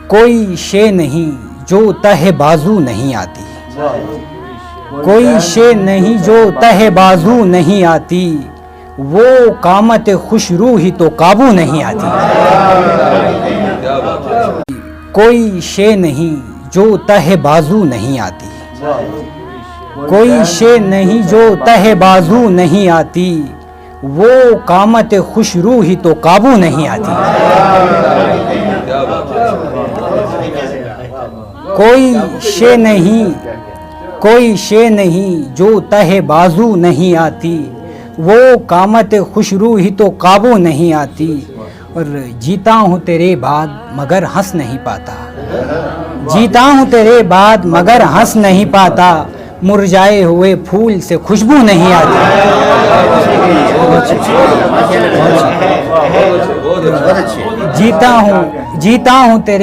کوئی شے نہیں جو تہ بازو نہیں آتی، کوئی شے نہیں جو تہ بازو نہیں آتی، وہ قامت خوش روحی تو قابو نہیں آتی۔ کوئی شے نہیں جو تہ بازو نہیں آتی، کوئی شے نہیں جو تہ بازو نہیں آتی، وہ قامت خوش روحی تو قابو نہیں آتی۔ کوئی شے نہیں، کوئی شے نہیں جو تہ بازو نہیں آتی، وہ قامت خوش روحی تو قابو نہیں آتی۔ اور جیتا ہوں تیرے بعد مگر ہنس نہیں پاتا، جیتا ہوں تیرے بعد مگر ہنس نہیں پاتا، مرجھائے ہوئے پھول سے خوشبو نہیں آتی۔ جیتا ہوں تیرے